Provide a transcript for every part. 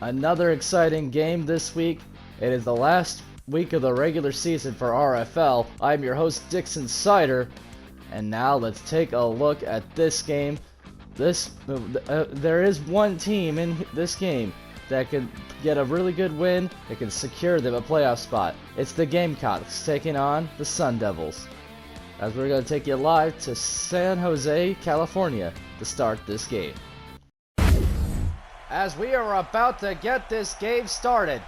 Another exciting game this week. It is the last week of the regular season for RFL. I'm your host, Dixon Sider, and now let's take a look at this game. There is one team in this game that can get a really good win. It can secure them a playoff spot. It's the Gamecocks taking on the Sundevils. As we're going to take you live to San Jose, California to start this game. As we are about to get this game started,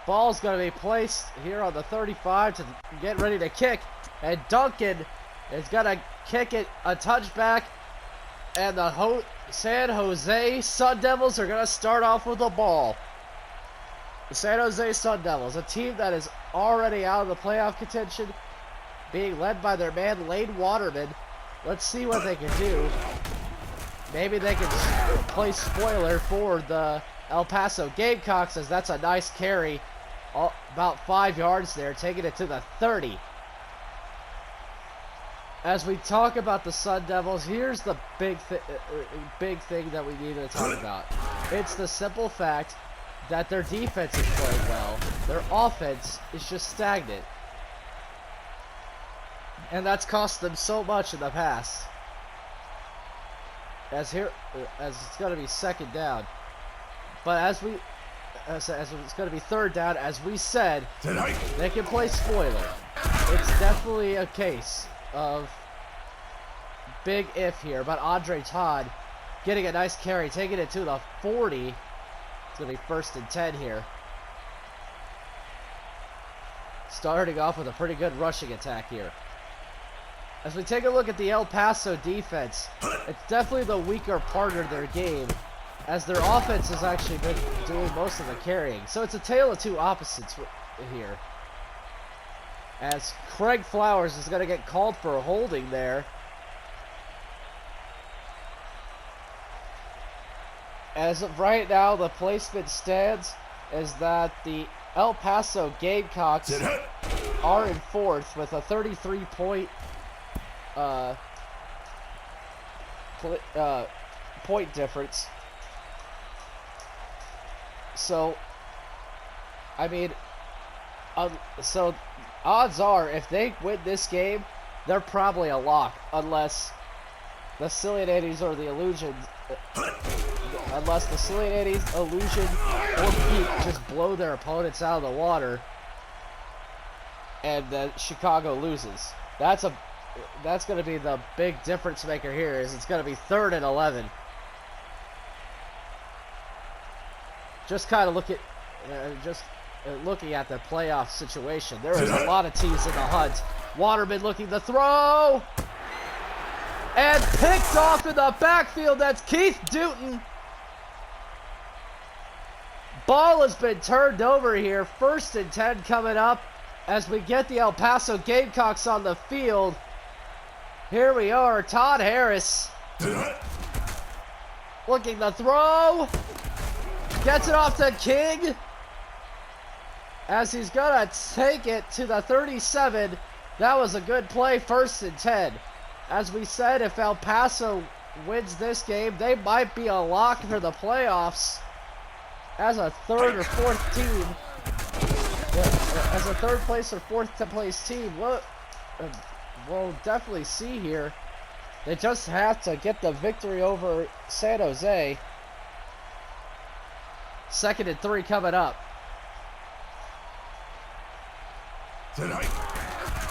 ball's going to be placed here on the 35 to get ready to kick, and Duncan is going to kick it a touchback, and the San Jose Sundevils are going to start off with the ball. The San Jose Sundevils, a team that is already out of the playoff contention, being led by their man Lane Waterman. Let's see what they can do. Maybe they can play spoiler for the El Paso Gamecocks, as that's a nice carry, about 5 yards there, taking it to the 30. As we talk about the Sundevils, here's the big thing that we need to talk about. It's the simple fact that their defense is playing well. Their offense is just stagnant. And that's cost them so much in the past. As it's going to be second down. But as it's going to be third down, as we said, they can play spoiler. It's definitely a case of big if here. But Andre Todd getting a nice carry, taking it to the 40. It's going to be 1st and 10 here. Starting off with a pretty good rushing attack here. As we take a look at the El Paso defense, it's definitely the weaker part of their game, as their offense has actually been doing most of the carrying. So it's a tale of two opposites here. As Craig Flowers is going to get called for a holding there. As of right now, the placement stands is that the El Paso Gamecocks are in 4th with a 33-point point difference. So, I mean, so odds are if they win this game, they're probably a lock, unless the Cillian or the Illusions, unless the Cillian Illusion or Peak just blow their opponents out of the water, and then Chicago loses. That's going to be the big difference maker here. Is it's going to be 3rd and 11. Just kind of looking at the playoff situation. There is a lot of teams in the hunt. Waterman looking to throw, and picked off in the backfield. That's Keith Dutton. Ball has been turned over here. 1st and 10 coming up as we get the El Paso Gamecocks on the field. Here we are, Todd Harris looking to throw, gets it off to King, as he's gonna take it to the 37. That was a good play, 1st and 10. As we said, if El Paso wins this game, they might be a lock for the playoffs as a 3rd or 4th team. As a 3rd place or 4th place team. We'll definitely see here. They just have to get the victory over San Jose. 2nd and 3 coming up.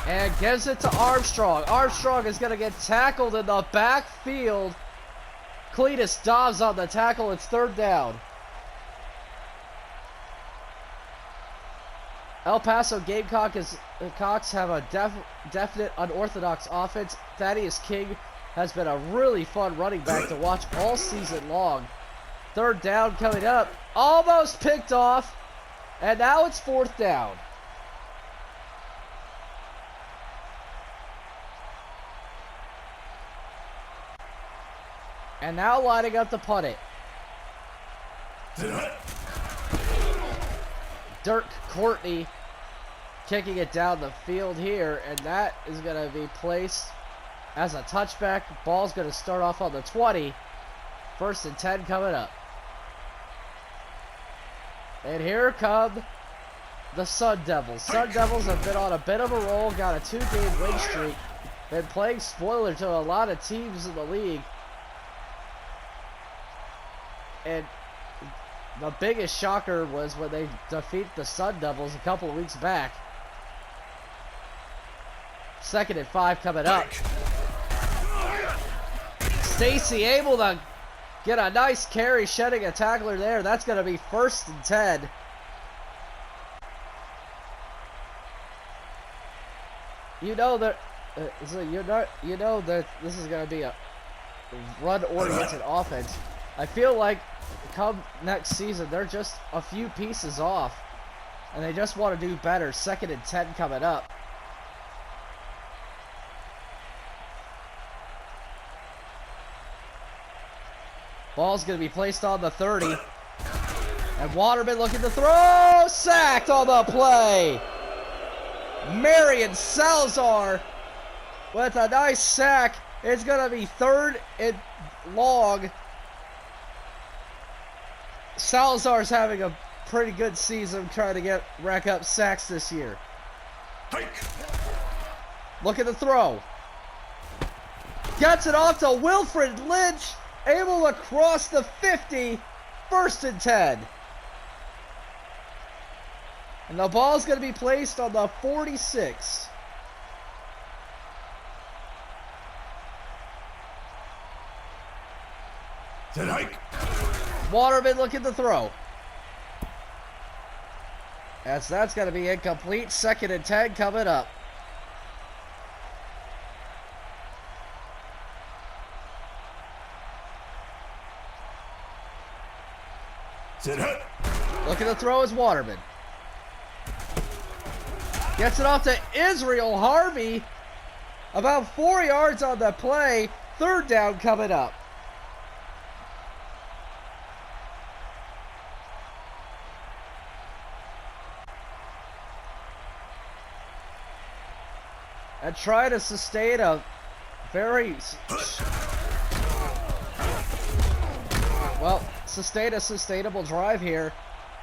And gives it to Armstrong. Armstrong is going to get tackled in the backfield. Cletus Dobbs on the tackle. It's 3rd down. El Paso Gamecocks have a definite unorthodox offense. Thaddeus King has been a really fun running back to watch all season long. 3rd down coming up. Almost picked off. And now it's 4th down. And now lining up to punt it. Dirk Courtney kicking it down the field here, and that is going to be placed as a touchback. Ball's going to start off on the 20. 1st and 10 coming up. And here come the Sundevils. Sundevils have been on a bit of a roll, got a 2-game win streak. Been playing spoiler to a lot of teams in the league. And the biggest shocker was when they defeat the Sundevils a couple of weeks back. 2nd and 5 coming up. Stacy able to get a nice carry, shedding a tackler there. That's going to be 1st and 10. You know that you know that this is going to be a run-oriented offense. I feel like come next season, they're just a few pieces off, and they just want to do better. 2nd and 10 coming up. Ball's going to be placed on the 30. And Waterman looking to throw. Sacked on the play. Marion Salazar with a nice sack. It's going to be 3rd and long. Salazar's having a pretty good season trying to rack up sacks this year. Look at the throw. Gets it off to Wilfred Lynch. Able to cross the 50. 1st and 10. And the ball's going to be placed on the 46. Waterman looking to throw. That's going to be incomplete. 2nd and 10 coming up. Looking to throw is Waterman. Gets it off to Israel Harvey. About 4 yards on the play. 3rd down coming up. And try to sustain a very sustainable drive here.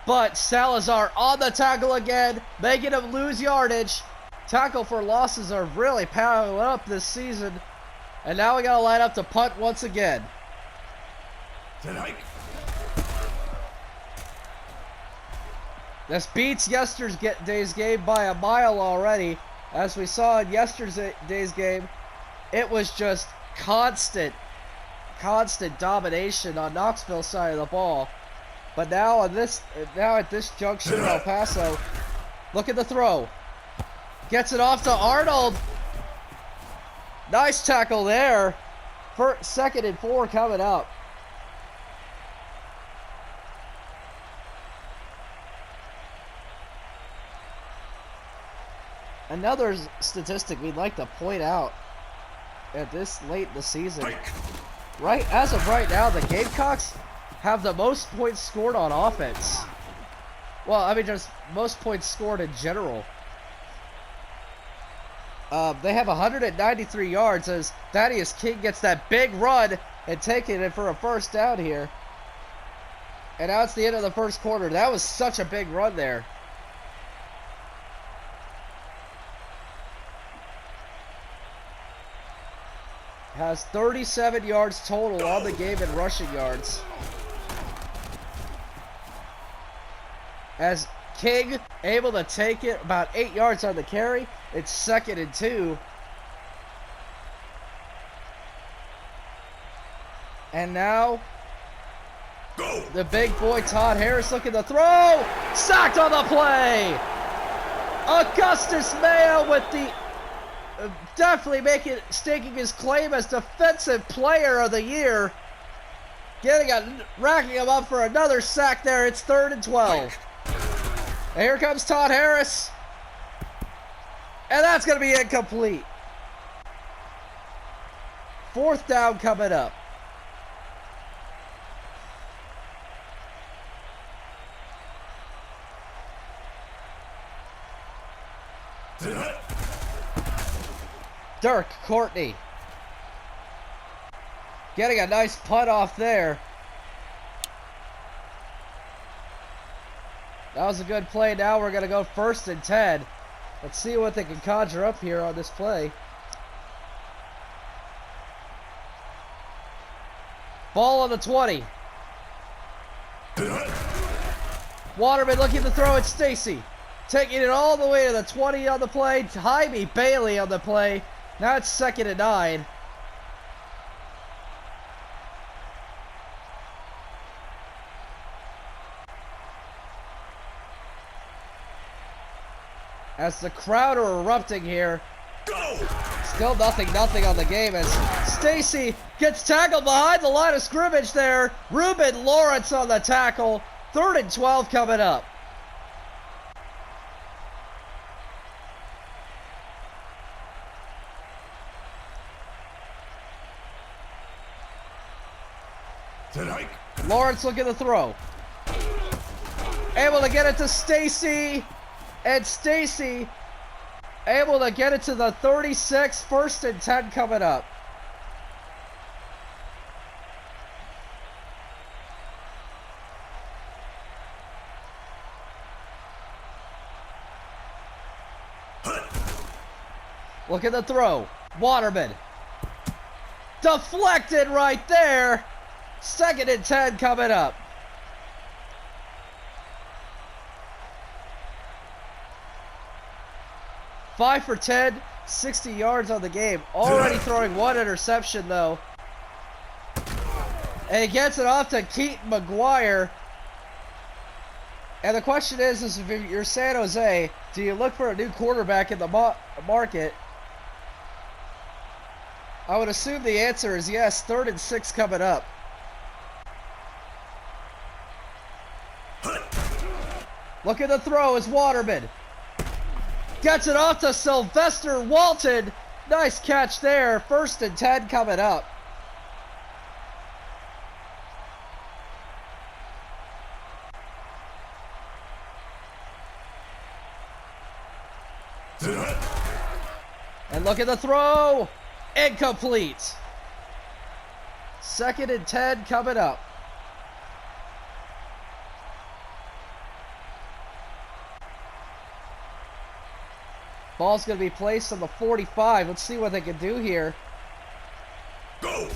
But Salazar on the tackle again, making him lose yardage. Tackle for losses are really piling up this season. And now we got to line up to punt once again. This beats yesterday's game by a mile already. As we saw in yesterday's game, it was just constant domination on Knoxville's side of the ball. But now at this junction, El Paso, look at the throw. Gets it off to Arnold. Nice tackle there. 2nd and 4 coming up. Another statistic we'd like to point out at this late in the season. As of right now, the Gamecocks have the most points scored on offense. Well, I mean, just most points scored in general. They have 193 yards as Thaddeus King gets that big run and taking it for a 1st down here. And now it's the end of the 1st quarter. That was such a big run there. Has 37 yards total on the game in rushing yards. As King able to take it about 8 yards on the carry. It's 2nd and 2. And now the big boy Todd Harris looking to throw. Sacked on the play. Augustus Mayo with the definitely staking his claim as Defensive Player of the Year. Racking him up for another sack there. It's 3rd and 12. And here comes Todd Harris. And that's going to be incomplete. 4th down coming up. Dirk Courtney getting a nice punt off there. That was a good play. Now we're going to go 1st and 10. Let's see what they can conjure up here on this play. Ball on the 20. Waterman looking to throw at Stacy. Taking it all the way to the 20 on the play. Jaime Bailey on the play. Now it's 2nd and 9. As the crowd are erupting here. Go! Still nothing on the game as Stacy gets tackled behind the line of scrimmage there. Ruben Lawrence on the tackle. 3rd and 12 coming up. Lawrence looking to throw. Able to get it to Stacy. And Stacy able to get it to the 36. 1st and 10 coming up. Look at the throw. Waterman. Deflected right there. 2nd and 10 coming up. Five for 10, 60 yards on the game. Already throwing 1 interception though. And he gets it off to Keaton McGuire. And the question is if you're San Jose, do you look for a new quarterback in the market? I would assume the answer is yes. 3rd and 6 coming up. Look at the throw as Waterman gets it off to Sylvester Walton. Nice catch there. 1st and 10 coming up. And look at the throw. Incomplete. 2nd and 10 coming up. Ball's going to be placed on the 45. Let's see what they can do here. Go!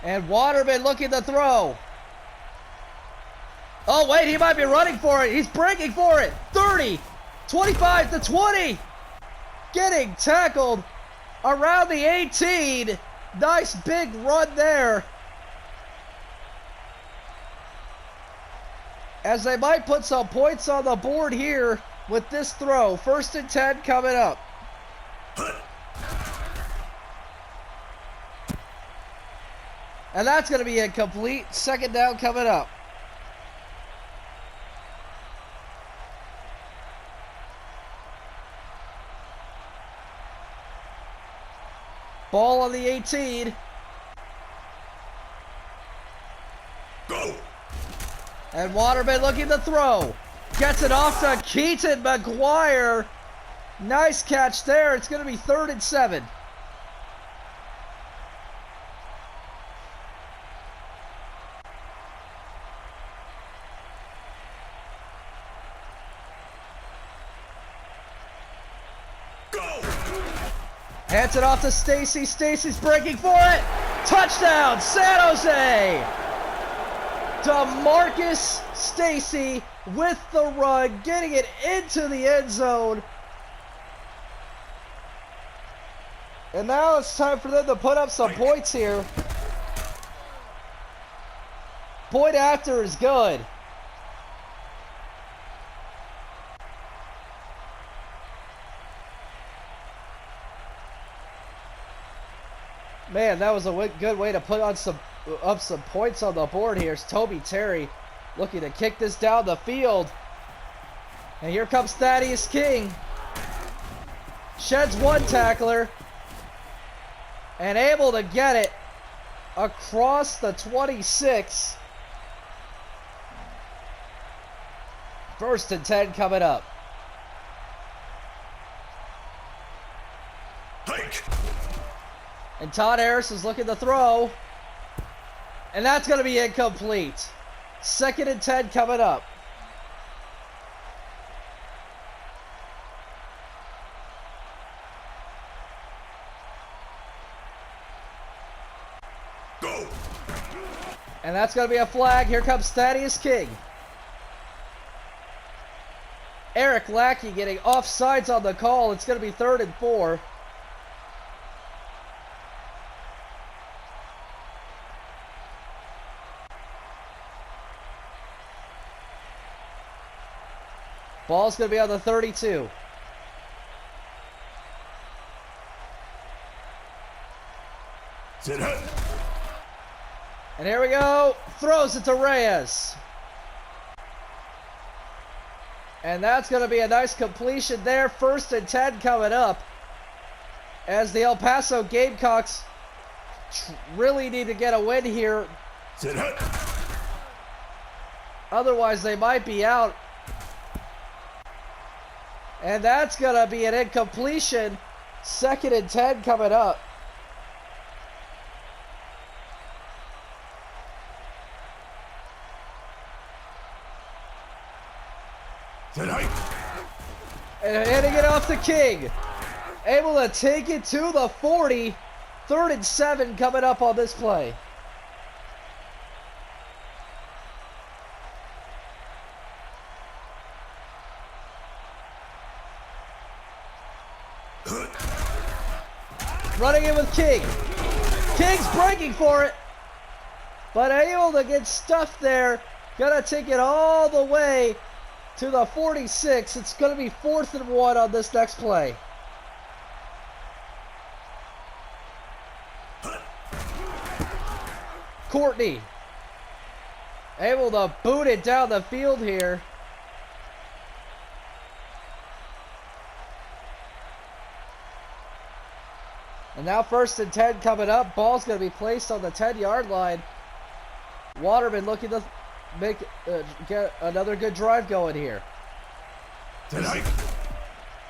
And Waterman looking to throw. Oh, wait, he might be running for it. He's breaking for it. 30, 25 to 20. Getting tackled around the 18. Nice big run there. As they might put some points on the board here with this throw. 1st and 10 coming up. And that's going to be incomplete. 2nd down coming up. Ball on the 18. Go! And Waterman looking to throw. Gets it off to Keaton McGuire. Nice catch there. It's going to be 3rd and 7. Go! Hands it off to Stacy. Stacy's breaking for it. Touchdown, San Jose! DeMarcus Stacy with the run, getting it into the end zone. And now it's time for them to put up some points here. Point after is good. Man, that was a good way to put on some points on the board here. It's Toby Terry looking to kick this down the field. And here comes Thaddeus King. Sheds one tackler. And able to get it across the 26. 1st and 10 coming up. Hike. And Todd Harris is looking to throw. And that's going to be incomplete. 2nd and 10 coming up. And that's going to be a flag. Here comes Thaddeus King. Eric Lackey getting offsides on the call. It's going to be 3rd and 4. Ball's going to be on the 32. And here we go. Throws it to Reyes. And that's going to be a nice completion there. 1st and 10 coming up. As the El Paso Gamecocks really need to get a win here. Otherwise, they might be out. And that's going to be an incompletion. 2nd and 10 coming up. And hitting it off to King. Able to take it to the 40. 3rd and 7 coming up on this play. Running in with King. King's breaking for it. But able to get stuffed there. Gonna take it all the way to the 46. It's going to be 4th and 1 on this next play. Courtney able to boot it down the field here. And now 1st and 10 coming up. Ball's going to be placed on the 10-yard line. Waterman looking to get another good drive going here.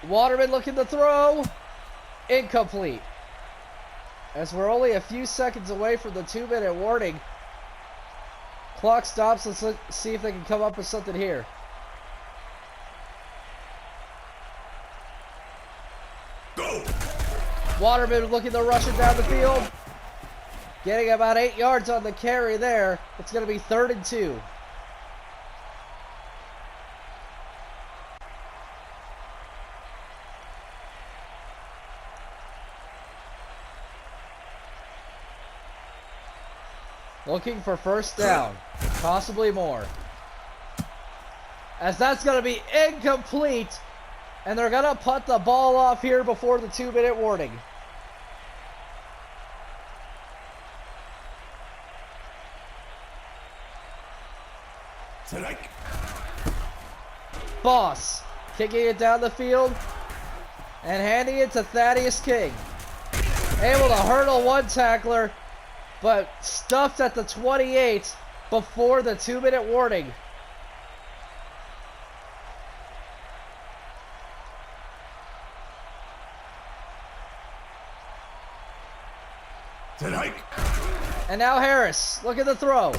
Waterman looking to throw. Incomplete. As we're only a few seconds away from the 2-minute warning. Clock stops. Let's see if they can come up with something here. Go. Waterman looking to rush it down the field. Getting about 8 yards on the carry there. It's going to be 3rd and 2. Looking for 1st down. Possibly more. As that's going to be incomplete. And they're going to punt the ball off here before the 2-minute warning. Boss kicking it down the field and handing it to Thaddeus King. Able to hurdle one tackler, but stuffed at the 28 before the 2-minute warning. And now Harris, look at the throw.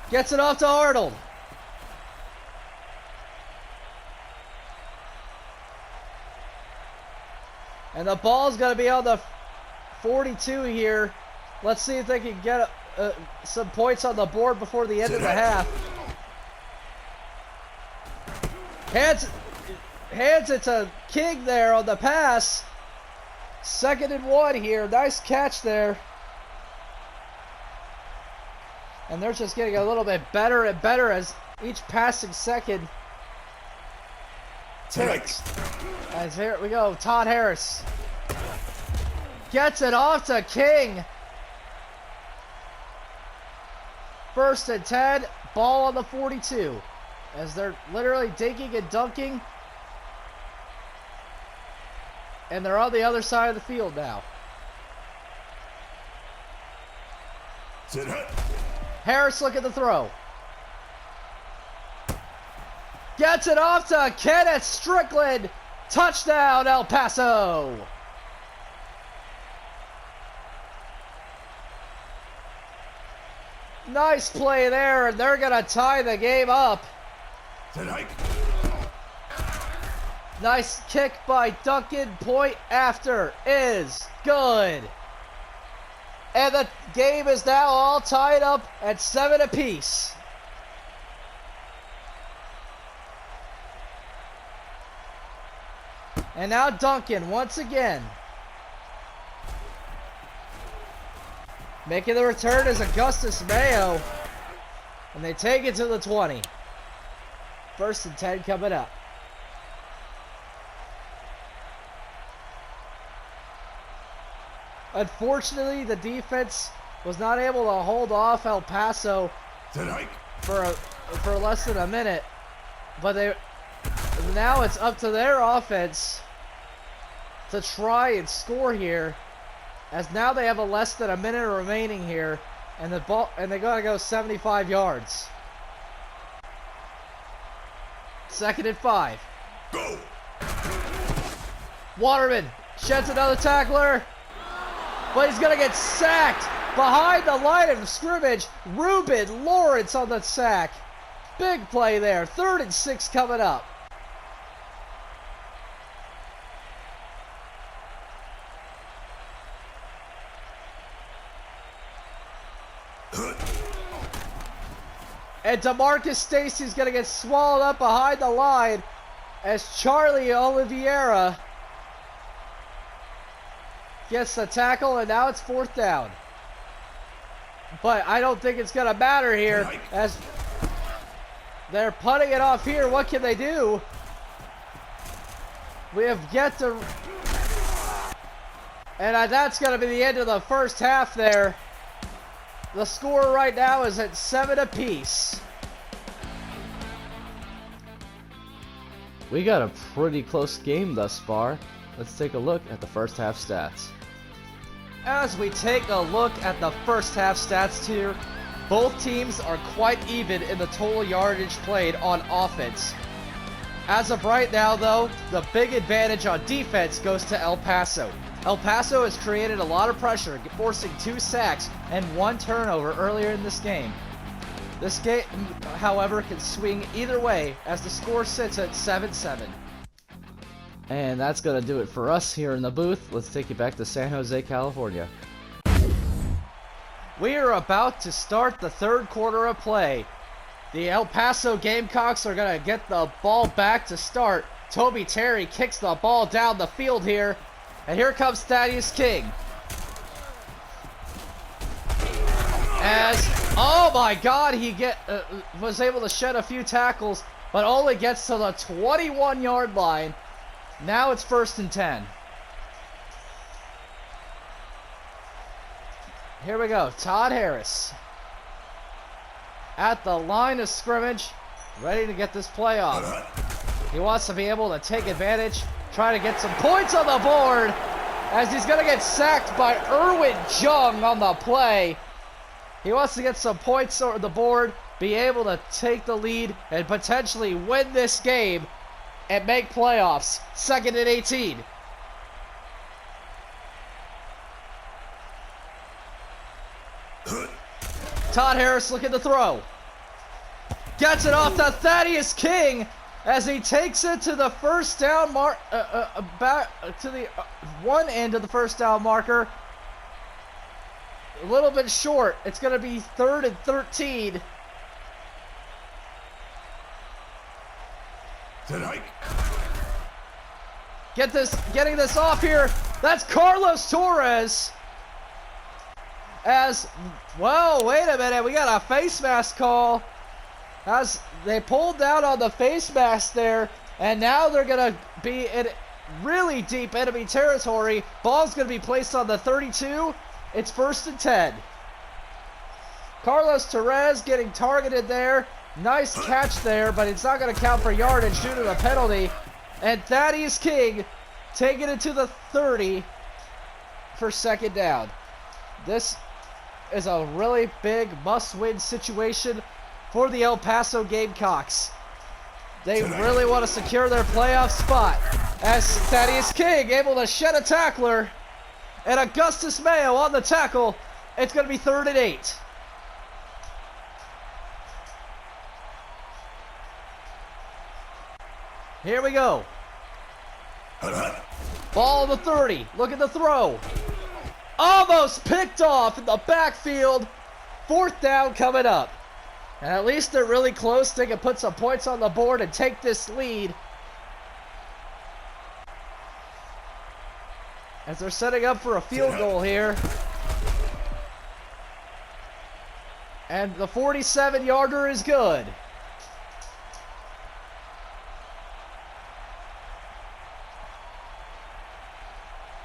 Gets it off to Arnold. And the ball's going to be on the 42 here. Let's see if they can get some points on the board before the end of the half. Hands it to King there on the pass. 2nd and 1 here. Nice catch there. And they're just getting a little bit better and better as each passing second ticks. As here we go, Todd Harris gets it off to King. 1st and 10, ball on the 42. As they're literally dinking and dunking. And they're on the other side of the field now. Harris look at the throw. Gets it off to Kenneth Strickland. Touchdown, El Paso. Nice play there, and they're going to tie the game up. Nice kick by Duncan. Point after is good. And the game is now all tied up at 7 apiece. And now Duncan once again. Making the return is Augustus Mayo. And they take it to the 20. 1st and 10 coming up. Unfortunately, the defense was not able to hold off El Paso for less than a minute. But now it's up to their offense to try and score here, as now they have less than a minute remaining here, and they gotta go 75 yards. 2nd and 5. Go. Waterman sheds another tackler, but he's gonna get sacked behind the line of scrimmage. Ruben Lawrence on the sack. Big play there. 3rd and 6 coming up. And DeMarcus Stacy's going to get swallowed up behind the line as Charlie Oliveira gets the tackle, and now it's 4th down. But I don't think it's going to matter here as they're punting it off here. What can they do? We have yet to... And that's going to be the end of the first half there. The score right now is at 7 apiece. We got a pretty close game thus far. Let's take a look at the first half stats. As we take a look at the first half stats here, both teams are quite even in the total yardage played on offense. As of right now though, the big advantage on defense goes to El Paso. El Paso has created a lot of pressure, forcing 2 sacks and 1 turnover earlier in this game. This game, however, can swing either way as the score sits at 7-7. And that's going to do it for us here in the booth. Let's take you back to San Jose, California. We are about to start the 3rd quarter of play. The El Paso Gamecocks are going to get the ball back to start. Toby Terry kicks the ball down the field here. And here comes Thaddeus King. Oh my God, he was able to shed a few tackles, but only gets to the 21-yard line. Now it's 1st and 10. Here we go, Todd Harris. At the line of scrimmage, ready to get this play off. He wants to be able to take advantage. Try to get some points on the board as he's going to get sacked by Erwin Jung on the play. He wants to get some points on the board, be able to take the lead, and potentially win this game and make playoffs. 2nd and 18. Todd Harris looking to throw. Gets it off to Thaddeus King as he takes it to the first down back to the one end of the first down marker. A little bit short. It's going to be 3rd and 13. Getting this off here. That's Carlos Torres. Well, wait a minute. We got a face mask call. As they pulled down on the face mask there, and now they're going to be in really deep enemy territory. Ball's going to be placed on the 32. It's 1st and 10. Carlos Torres getting targeted there. Nice catch there, but it's not going to count for yardage due to the penalty. And Thaddeus King taking it to the 30 for 2nd down. This is a really big must-win situation for the El Paso Gamecocks. They really want to secure their playoff spot as Thaddeus King able to shed a tackler and Augustus Mayo on the tackle. It's going to be 3rd and 8. Here we go. Ball on the 30. Look at the throw. almost picked off in the backfield. 4th down coming up. And at least they're really close. They can put some points on the board and take this lead. As they're setting up for a field goal here. And the 47-yarder is good.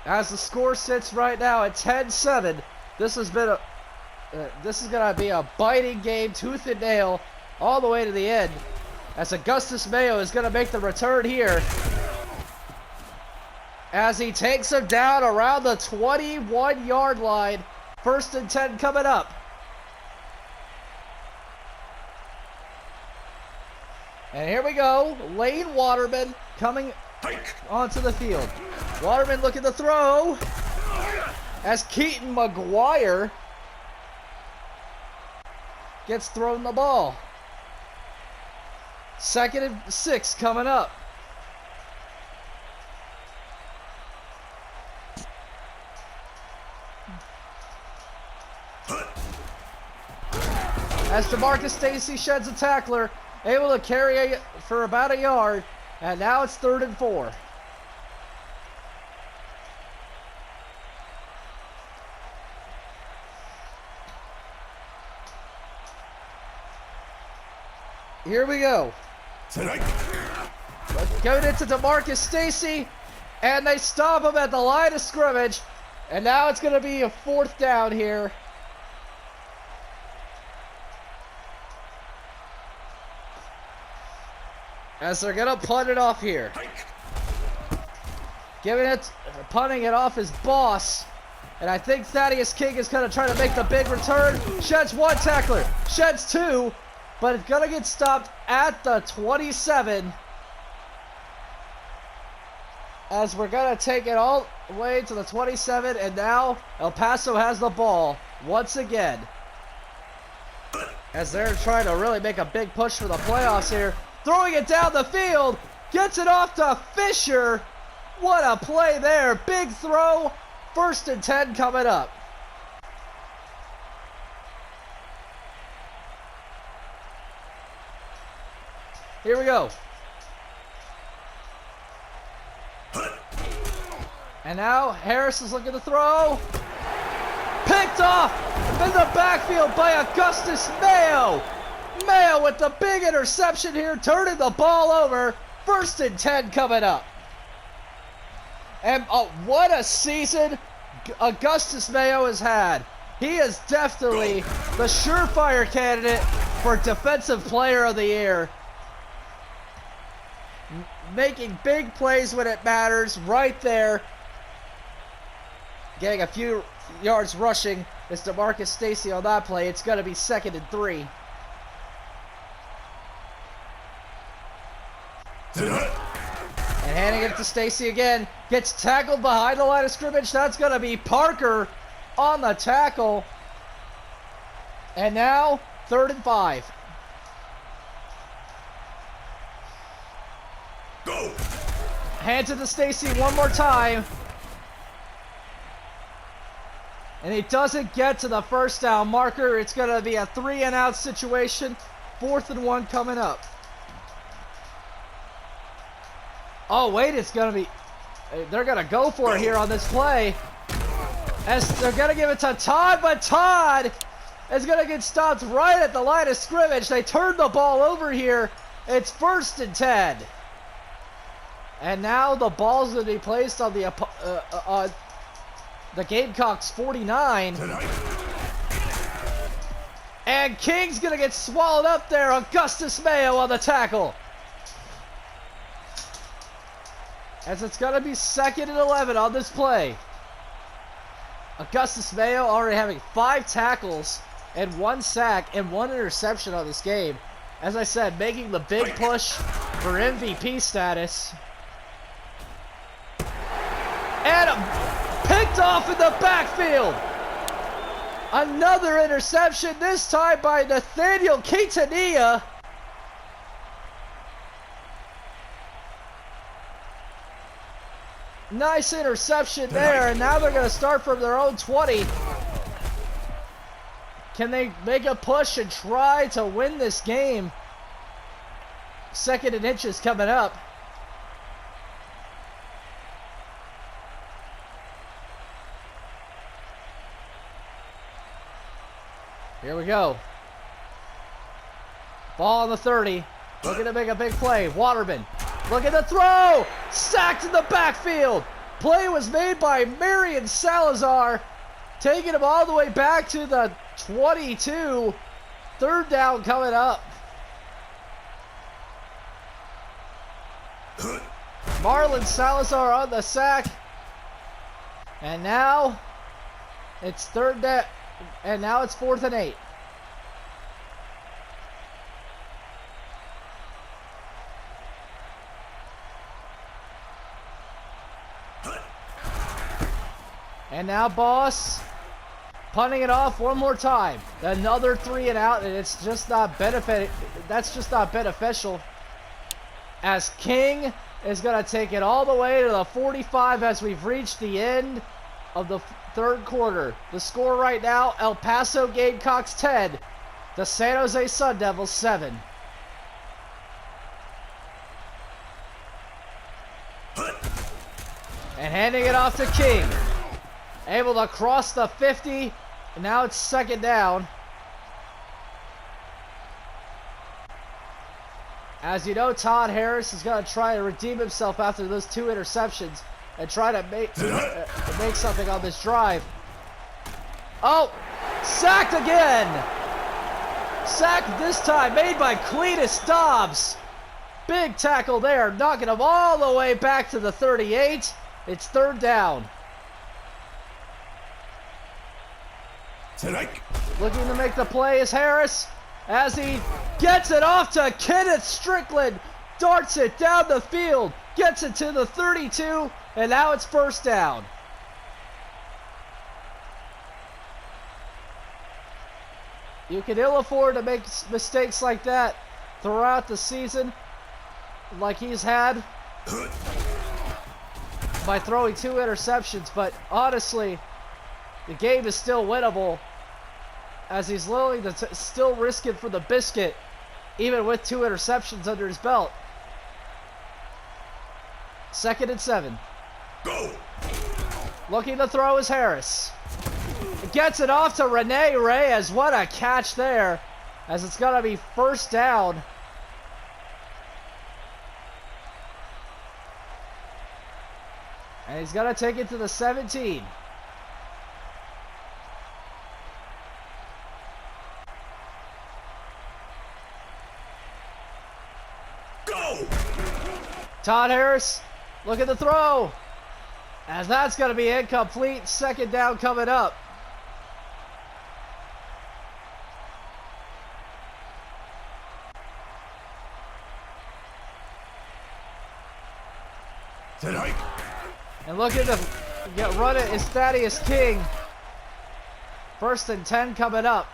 As the score sits right now at 10-7, this is going to be a biting game, tooth and nail, all the way to the end. As Augustus Mayo is going to make the return here. As he takes him down around the 21-yard line. 1st and 10 coming up. And here we go. Lane Waterman coming onto the field. Waterman looking to throw. As Keaton McGuire gets thrown the ball. 2nd and 6 coming up. As DeMarcus Stacy sheds a tackler, able to carry it for about a yard, and now it's 3rd and 4. Here we go. Going into DeMarcus Stacy, and they stop him at the line of scrimmage, and now it's going to be a 4th down here. As they're going to punt it off here. Punting it off his boss. And I think Thaddeus King is going to try to make the big return. Sheds 1 tackler. Sheds 2. But it's going to get stopped at the 27. As we're going to take it all the way to the 27. And now El Paso has the ball once again. As they're trying to really make a big push for the playoffs here. Throwing it down the field. Gets it off to Fisher. What a play there. Big throw. 1st and 10 coming up. Here we go. And now Harris is looking to throw. Picked off in the backfield by Augustus Mayo. Mayo with the big interception here, turning the ball over. 1st and 10 coming up. And what a season Augustus Mayo has had. He is definitely the surefire candidate for Defensive Player of the Year. Making big plays when it matters, right there. Getting a few yards rushing is DeMarcus Stacy on that play. It's going to be 2nd and 3. And handing it to Stacy again. Gets tackled behind the line of scrimmage. That's going to be Parker on the tackle. And now 3rd and 5. Go. Hands it to Stacy one more time. And he doesn't get to the 1st down marker. It's going to be a 3-and-out situation. 4th and 1 coming up. Oh, wait, it's going to be... They're going to go for it here on this play. As they're going to give it to Todd, but Todd is going to get stopped right at the line of scrimmage. They turned the ball over here. It's 1st and 10. And now the ball's going to be placed on the Gamecocks 49. And King's going to get swallowed up there. Augustus Mayo on the tackle. As it's going to be 2nd and 11 on this play. Augustus Mayo already having 5 tackles and 1 sack and 1 interception on this game. As I said, making the big push for MVP status. And picked off in the backfield. Another interception, this time by Nathaniel Quintanilla. Nice interception there, and now they're going to start from their own 20. Can they make a push and try to win this game? 2nd and inches coming up. Here we go. Ball on the 30. Looking to make a big play. Waterman. Look at the throw. Sacked in the backfield. Play was made by Marion Salazar. Taking him all the way back to the 22. 3rd down coming up. Marlon Salazar on the sack. And now it's 3rd down. And now it's 4th and 8. And now Boss punting it off one more time. Another 3 and out, and it's just not that's just not beneficial. As King is going to take it all the way to the 45 as we've reached the end of the 3rd quarter. The score right now, El Paso Gamecocks 10, the San Jose Sundevils 7. And handing it off to King. Able to cross the 50, and now it's 2nd down. As you know, Todd Harris is going to try to redeem himself after those 2 interceptions and try to make something on this drive. Oh, sacked again. Sacked this time, made by Cletus Dobbs. Big tackle there, knocking him all the way back to the 38. It's 3rd down. Looking to make the play is Harris as he gets it off to Kenneth Strickland. Darts it down the field, gets it to the 32, and now it's 1st down. You can ill afford to make mistakes like that throughout the season, like he's had, by throwing 2 interceptions, but honestly, the game is still winnable as he's willing to still risk it for the biscuit, even with 2 interceptions under his belt. 2nd and 7. Go! Looking to throw is Harris. Gets it off to Rene Reyes. What a catch there, as it's going to be 1st down. And he's going to take it to the 17. Go! Todd Harris, look at the throw. As that's going to be incomplete. 2nd down coming up. Tonight. And look at the run it is Thaddeus King. 1st and 10 coming up.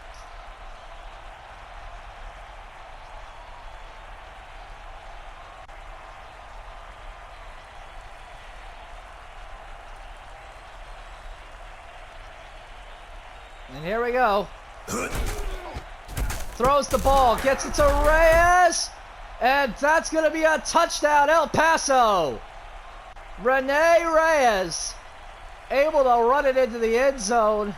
And here we go. Throws the ball, gets it to Reyes, and that's going to be a touchdown, El Paso. Rene Reyes able to run it into the end zone.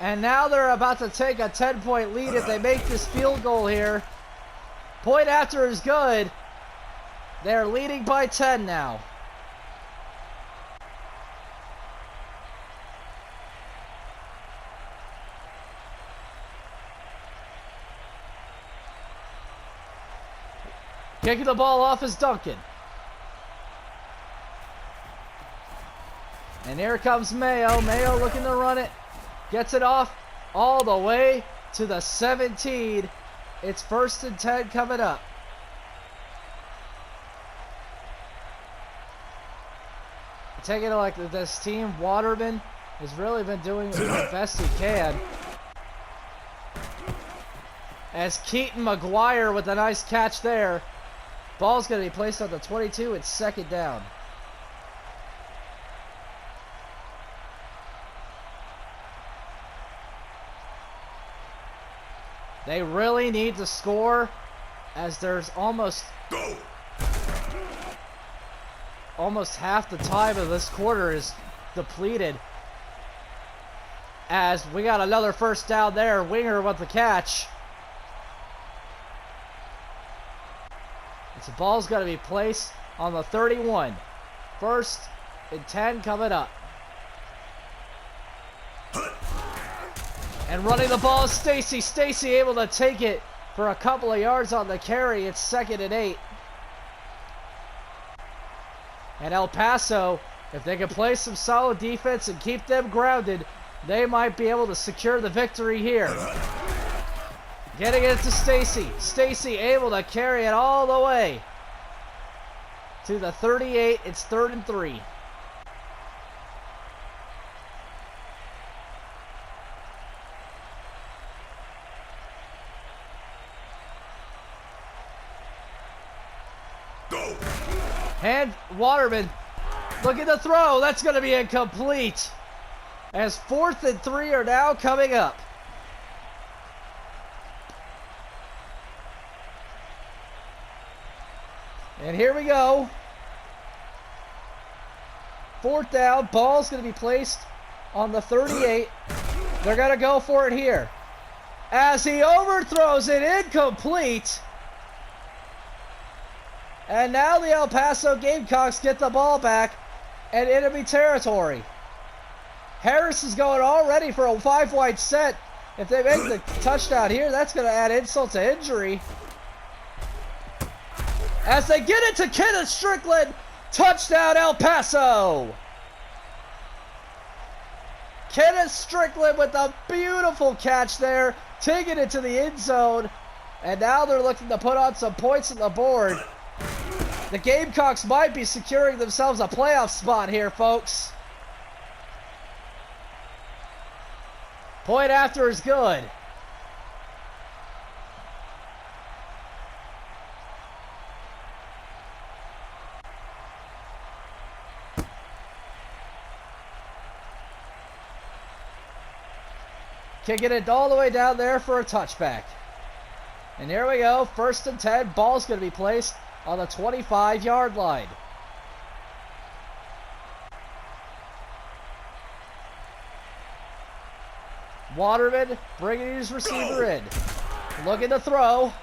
And now they're about to take a 10-point lead if they make this field goal here. Point after is good. They're leading by 10 now. Kicking the ball off is Duncan. And here comes Mayo. Mayo looking to run it. Gets it off all the way to the 17. It's 1st and 10 coming up. Taking it like this team, Waterman has really been doing the best he can. As Keaton McGuire with a nice catch there. Ball's going to be placed on the 22. It's 2nd down. They really need to score, as there's almost Go. half the time of this quarter is depleted. As we got another first down there. Winger with the catch. The ball's got to be placed on the 31. First and 10 coming up. And running the ball is Stacy. Stacy able to take it for a couple of yards on the carry. It's 2nd and 8. And El Paso, if they can play some solid defense and keep them grounded, they might be able to secure the victory here. Getting it to Stacy. Stacy able to carry it all the way to the 38. It's 3rd and 3. Go. And Waterman, look at the throw. That's going to be incomplete. As 4th and 3 are now coming up. And here we go. 4th down. Ball's going to be placed on the 38. They're going to go for it here. As he overthrows it, incomplete. And now the El Paso Gamecocks get the ball back in enemy territory. Harris is going already for a 5-wide set. If they make the touchdown here, that's going to add insult to injury. As they get it to Kenneth Strickland. Touchdown, El Paso. Kenneth Strickland with a beautiful catch there. Taking it to the end zone. And now they're looking to put on some points on the board. The Gamecocks might be securing themselves a playoff spot here, folks. Point after is good. Kicking it all the way down there for a touchback. And here we go. 1st and 10. Ball's going to be placed on the 25-yard line. Waterman bringing his receiver in. Looking to throw.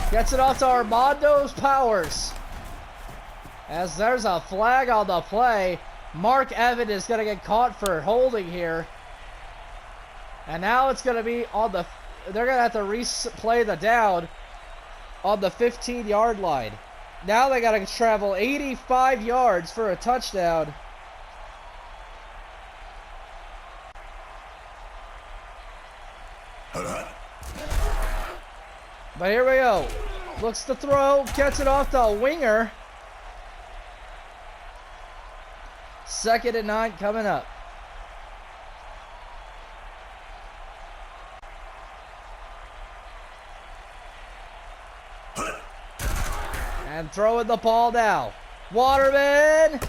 Gets it off to Armando Powers. As there's a flag on the play. Mark Evan is going to get caught for holding here. And now it's going to be on the... They're going to have to replay the down on the 15-yard line. Now they got to travel 85 yards for a touchdown. But here we go. Looks to throw. Gets it off to a winger. 2nd and 9 coming up. And throwing the ball now. Waterman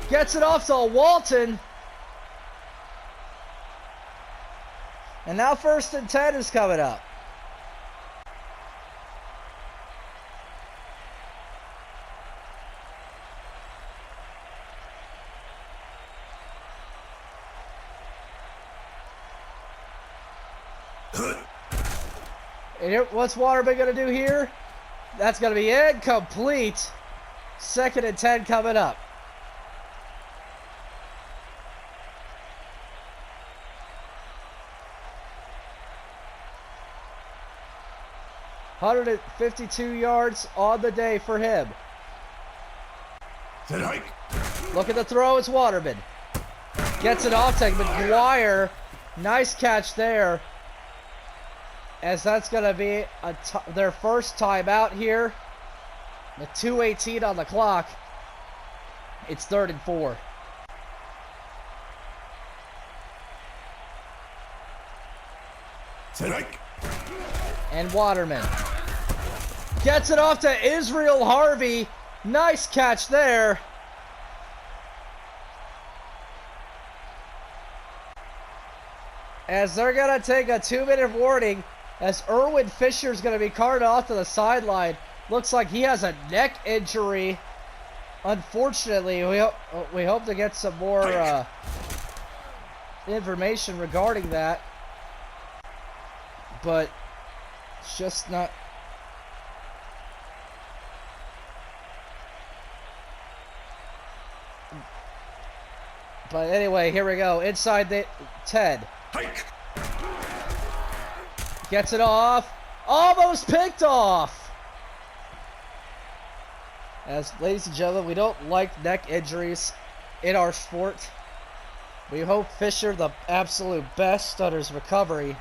gets it off to Walton. And now 1st and 10 is coming up. And here, what's Waterman going to do here? That's going to be incomplete. 2nd and 10 coming up. $152 yards on the day for him. Set hike. Look at the throw. It's Waterman. Gets it off to McGuire. Nice catch there. As that's going to be their first timeout here. The 2:18 on the clock. It's 3rd and 4. Set hike. And Waterman gets it off to Israel Harvey. Nice catch there. as they're going to take a 2-minute warning as Erwin Fisher's going to be carted off to the sideline. Looks like he has a neck injury. Unfortunately, we hope to get some more information regarding that. But it's just not... But anyway, here we go. Inside the 10. Hike. Gets it off. Almost picked off. As, ladies and gentlemen, we don't like neck injuries in our sport. We hope Fisher the absolute best on his recovery.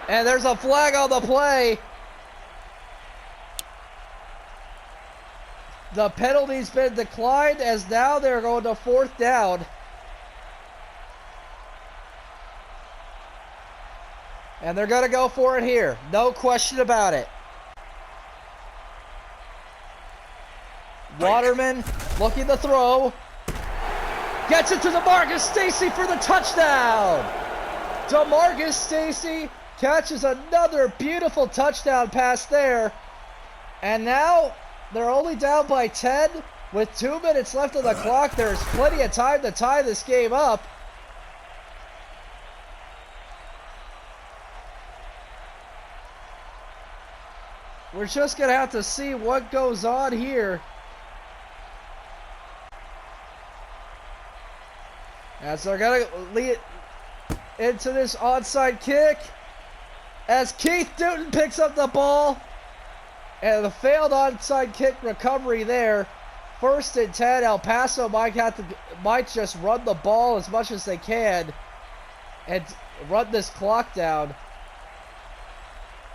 And there's a flag on the play. The penalty's been declined as now they're going to 4th down. And they're going to go for it here. No question about it. Waterman looking to throw. Gets it to DeMarcus Stacy for the touchdown. DeMarcus Stacy catches another beautiful touchdown pass there. And now they're only down by 10 with 2 minutes left on the clock. There's plenty of time to tie this game up. We're just going to have to see what goes on here. As they're going to lead into this onside kick. As Keith Newton picks up the ball. And the failed onside kick recovery there. 1st and 10. El Paso might just run the ball as much as they can and run this clock down.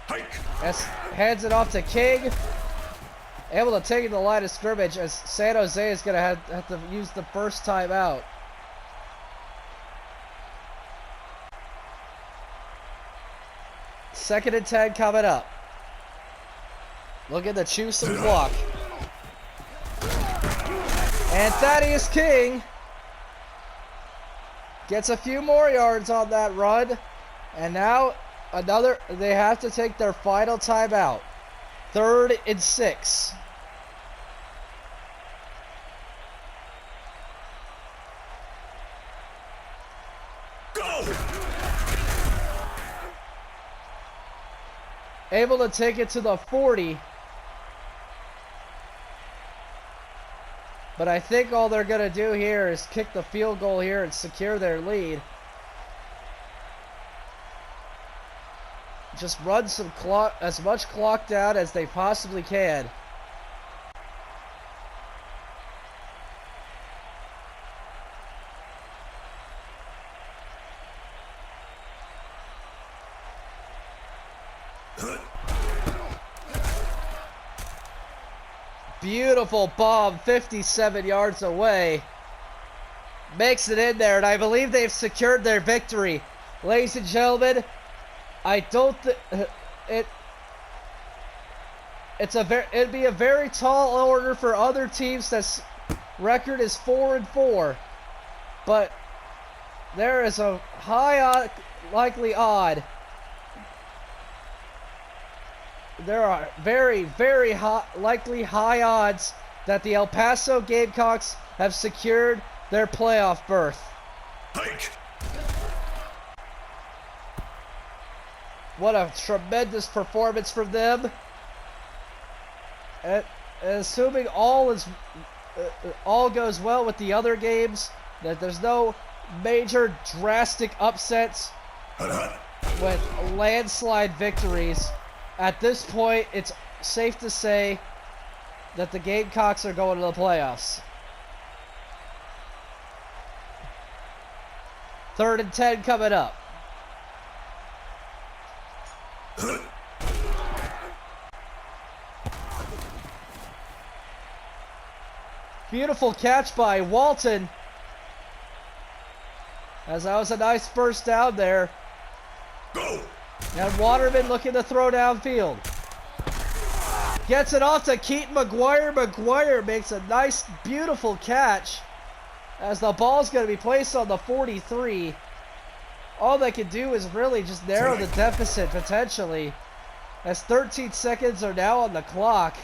Hike. As hands it off to King. Able to take it to the line of scrimmage as San Jose is going to have to use the first timeout. Second and 10 coming up. Looking to choose some clock. And Thaddeus King gets a few more yards on that run. And now they have to take their final timeout. 3rd and 6. Go. Able to take it to the 40. But I think all they're going to do here is kick the field goal here and secure their lead. Just run some clock, as much clock down as they possibly can. Beautiful bomb, 57 yards away. Makes it in there, and I believe they've secured their victory. Ladies and gentlemen, I don't think it'd be a very tall order for other teams that's record is 4-4, but there is a high likely odd. There are very, very likely high odds that the El Paso Gamecocks have secured their playoff berth. Hike. What a tremendous performance from them. And assuming all goes well with the other games, that there's no major drastic upsets with landslide victories. At this point, it's safe to say that the Gamecocks are going to the playoffs. 3rd and 10 coming up. Beautiful catch by Walton. As that was a nice first down there. Go. And Waterman looking to throw downfield. Gets it off to Keaton McGuire. McGuire makes a nice, beautiful catch. as the ball's going to be placed on the 43. All they can do is really just narrow the deficit potentially, as 13 seconds are now on the clock.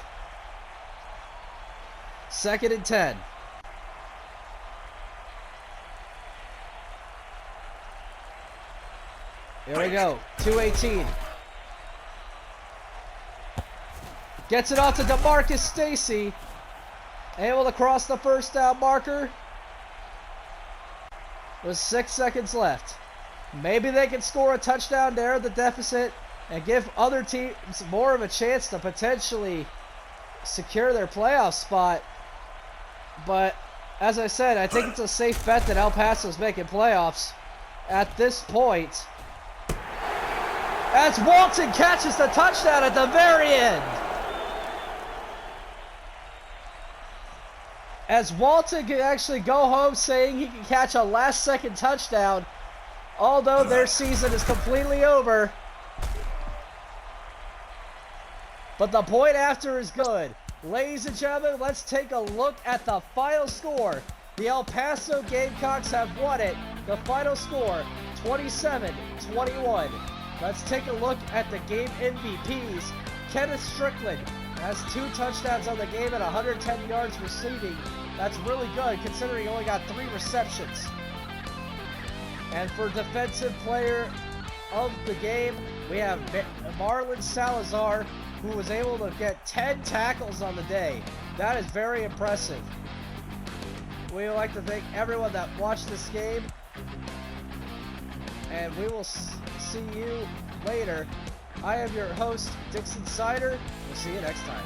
2nd and 10. Here we go. 2:18. Gets it off to DeMarcus Stacy. Able to cross the first down marker. With 6 seconds left. Maybe they can score a touchdown, narrow the deficit, and give other teams more of a chance to potentially secure their playoff spot. But as I said, I think it's a safe bet that El Paso's making playoffs at this point. As Walton catches the touchdown at the very end. As Walton can actually go home saying he can catch a last-second touchdown, although their season is completely over. But the point after is good. Ladies and gentlemen, let's take a look at the final score. The El Paso Gamecocks have won it. The final score, 27-21. Let's take a look at the game MVPs. Kenneth Strickland has 2 touchdowns on the game and 110 yards receiving. That's really good considering he only got 3 receptions. And for defensive player of the game, we have Marlon Salazar, who was able to get 10 tackles on the day. That is very impressive. We would like to thank everyone that watched this game, and we will see you later. I am your host, Dixon Sider. We'll see you next time.